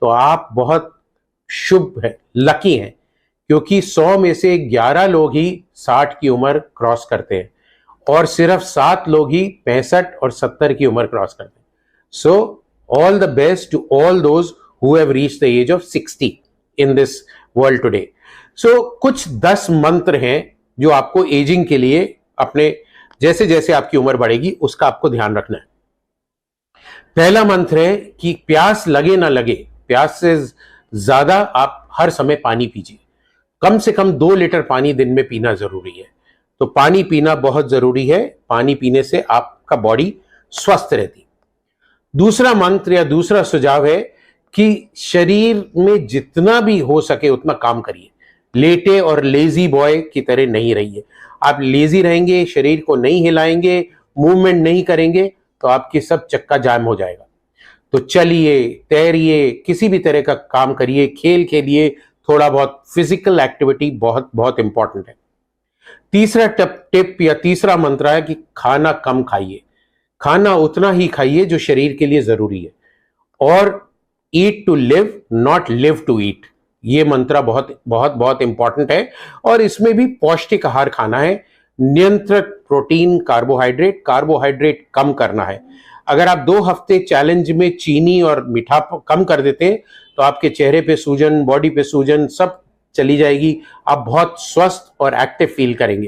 तो आप बहुत शुभ है, लकी हैं, क्योंकि 100 में से 11 लोग ही 60 की उम्र क्रॉस करते हैं और सिर्फ 7 लोग ही 65 और 70 की उम्र क्रॉस करते हैं। So all the best to all those who have reached the age of 60 in this world today. So कुछ 10 मंत्र हैं जो आपको एजिंग के लिए अपने जैसे जैसे आपकी उम्र बढ़ेगी उसका आपको ध्यान रखना है। पहला मंत्र है कि प्यास लगे ना लगे, प्यास से ज्यादा आप हर समय पानी पीजिए। कम से कम 2 लीटर पानी दिन में पीना जरूरी है। तो पानी पीना बहुत जरूरी है, पानी पीने से आपका बॉडी स्वस्थ रहती। दूसरा मंत्र या दूसरा सुझाव है कि शरीर में जितना भी हो सके उतना काम करिए। लेटे और लेजी बॉय की तरह नहीं रहिए। आप लेजी रहेंगे, शरीर को नहीं हिलाएंगे, मूवमेंट नहीं करेंगे तो आपकी सब चक्का जाम हो जाएगा। तो चलिए, तैरिए, किसी भी तरह का काम करिए, खेल खेलिए, थोड़ा बहुत फिजिकल एक्टिविटी बहुत बहुत इंपॉर्टेंट है। तीसरा टिप या तीसरा मंत्र है कि खाना कम खाइए। खाना उतना ही खाइए जो शरीर के लिए जरूरी है। और eat to live, not live to eat, ये मंत्र बहुत बहुत बहुत इंपॉर्टेंट है। और इसमें भी पौष्टिक आहार खाना है, नियंत्रित प्रोटीन, कार्बोहाइड्रेट, कार्बोहाइड्रेट कम करना है। अगर आप 2 हफ्ते चैलेंज में चीनी और मीठा कम कर देते हैं तो आपके चेहरे पे सूजन, बॉडी पे सूजन सब चली जाएगी। आप बहुत स्वस्थ और एक्टिव फील करेंगे।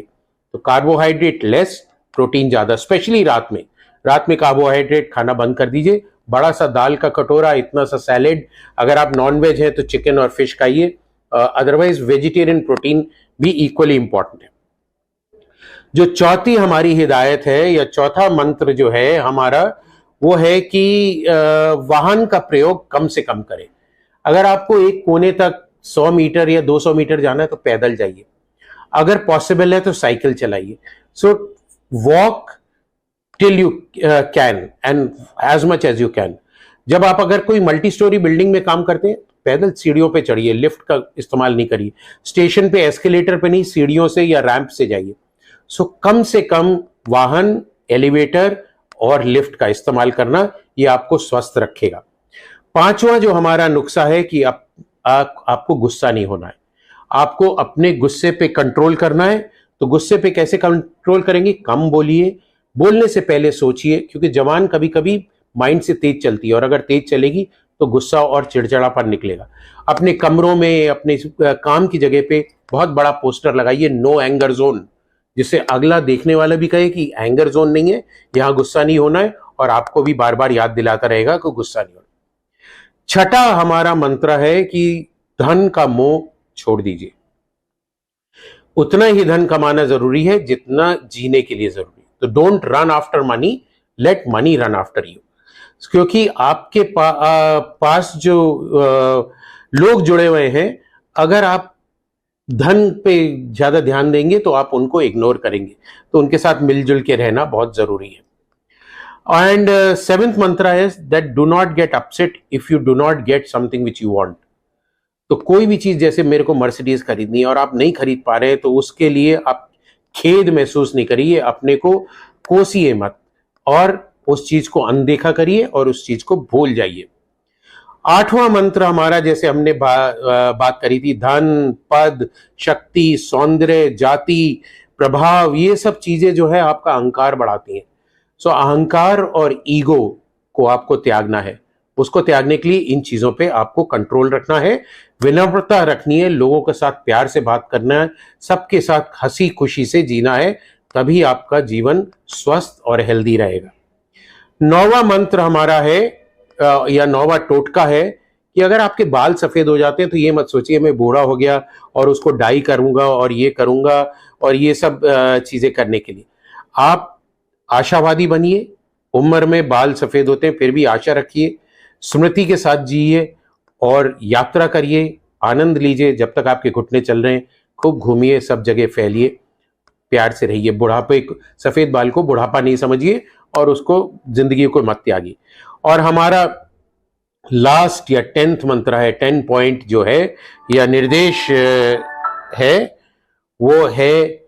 तो कार्बोहाइड्रेट लेस, प्रोटीन ज्यादा, स्पेशली रात में। रात में कार्बोहाइड्रेट खाना बंद कर दीजिए। बड़ा सा दाल का कटोरा, इतना सा सैलेड, अगर आप नॉन वेज हैं तो चिकन और फिश खाइए। अदरवाइज वेजिटेरियन प्रोटीन भी इक्वली इंपॉर्टेंट है। जो चौथी हमारी हिदायत है या चौथा मंत्र जो है हमारा, वो है कि वाहन का प्रयोग कम से कम करें। अगर आपको एक कोने तक 100 मीटर या 200 मीटर जाना है तो पैदल जाइए, अगर पॉसिबल है तो साइकिल चलाइए। So walk till you can and as much as you can. जब आप अगर कोई मल्टी स्टोरी बिल्डिंग में काम करते हैं पैदल सीढ़ियों पे चढ़िए, लिफ्ट का इस्तेमाल नहीं करिए। स्टेशन पे एस्केलेटर पे नहीं, सीढ़ियों से या रैंप से जाइए। सो कम से कम वाहन, एलिवेटर और लिफ्ट का इस्तेमाल करना, ये आपको स्वस्थ रखेगा। पांचवा जो हमारा नुस्खा है कि आपको गुस्सा नहीं होना है, आपको अपने गुस्से पे कंट्रोल करना है। तो गुस्से पे कैसे कंट्रोल करेंगे? कम बोलिए, बोलने से पहले सोचिए, क्योंकि जबान कभी कभी माइंड से तेज चलती है और अगर तेज चलेगी तो गुस्सा और चिड़चिड़ापन निकलेगा। अपने कमरों में, अपने काम की जगह पे बहुत बड़ा पोस्टर लगाइए, नो एंगर जोन, जिससे अगला देखने वाला भी कहे कि एंगर जोन नहीं है, यहां गुस्सा नहीं होना है, और आपको भी बार बार याद दिलाता रहेगा कि गुस्सा नहीं होना। छठा हमारा मंत्र है कि धन का मोह छोड़ दीजिए। उतना ही धन कमाना जरूरी है जितना जीने के लिए जरूरी है। तो don't run after money, late money run after you. क्योंकि आपके पास जो लोग जुड़े हुए हैं, अगर आप धन पे ज्यादा ध्यान देंगे तो आप उनको इग्नोर करेंगे। तो उनके साथ मिलजुल के रहना बहुत जरूरी है। एंड सेवेंथ मंत्र है that do not get upset if you do not get something which you want. तो कोई भी चीज, जैसे मेरे को मर्सिडीज खरीदनी है और आप नहीं खरीद पा रहे हैं तो उसके लिए आप खेद महसूस नहीं करिए, अपने को कोसिए मत और उस चीज को अनदेखा करिए और उस चीज को भूल जाइए। आठवां मंत्र हमारा, जैसे हमने बात करी थी, धन, पद, शक्ति, सौंदर्य, जाति, प्रभाव, ये सब चीजें जो है आपका अहंकार बढ़ाती हैं। सो अहंकार और ईगो को आपको त्यागना है। उसको त्यागने के लिए इन चीजों पे आपको कंट्रोल रखना है, विनम्रता रखनी है, लोगों के साथ प्यार से बात करना है, सबके साथ हंसी खुशी से जीना है, तभी आपका जीवन स्वस्थ और हेल्दी रहेगा। 9वां मंत्र हमारा है या 9वां टोटका है कि अगर आपके बाल सफेद हो जाते हैं तो ये मत सोचिए मैं बूढ़ा हो गया और उसको डाई करूंगा और ये करूंगा और ये सब चीजें करने के लिए। आप आशावादी बनिए। उम्र में बाल सफेद होते हैं फिर भी आशा रखिए, स्मृति के साथ जिए और यात्रा करिए, आनंद लीजिए। जब तक आपके घुटने चल रहे हैं खूब घूमिए, सब जगह फैलिए, प्यार से रहिए। बुढ़ापे, सफेद बाल को बुढ़ापा नहीं समझिए और उसको, जिंदगी को मत त्यागिए। और हमारा लास्ट या 10th मंत्र है, 10 पॉइंट जो है या निर्देश है, वो है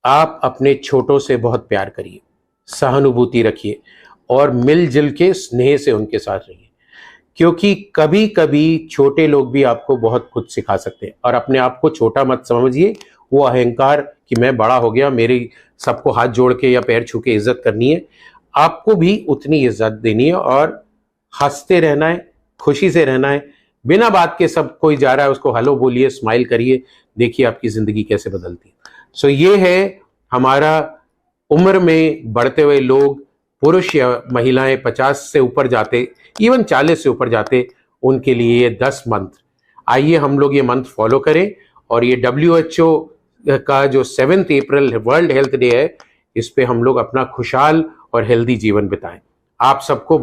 आप अपने छोटों से बहुत प्यार करिए, सहानुभूति रखिए और मिलजुल के स्नेह से उनके साथ रहिए। क्योंकि कभी कभी छोटे लोग भी आपको बहुत कुछ सिखा सकते हैं। और अपने आप को छोटा मत समझिए, वो अहंकार कि मैं बड़ा हो गया, मेरी सबको हाथ जोड़ के या पैर छू के इज्जत करनी है। आपको भी उतनी इज्जत देनी है और हंसते रहना है, खुशी से रहना है। बिना बात के सब कोई जा रहा है उसको हेलो बोलिए, स्माइल करिए, देखिए आपकी जिंदगी कैसे बदलती है। सो ये है हमारा उम्र में बढ़ते हुए लोग, पुरुष या महिलाएं 50 से ऊपर जाते, इवन 40 से ऊपर जाते, उनके लिए ये 10 मंत्र। आइए हम लोग ये मंत्र फॉलो करें और ये WHO का जो 7 अप्रैल वर्ल्ड हेल्थ डे है, इस पे हम लोग अपना खुशहाल और हेल्दी जीवन बिताएं। आप सबको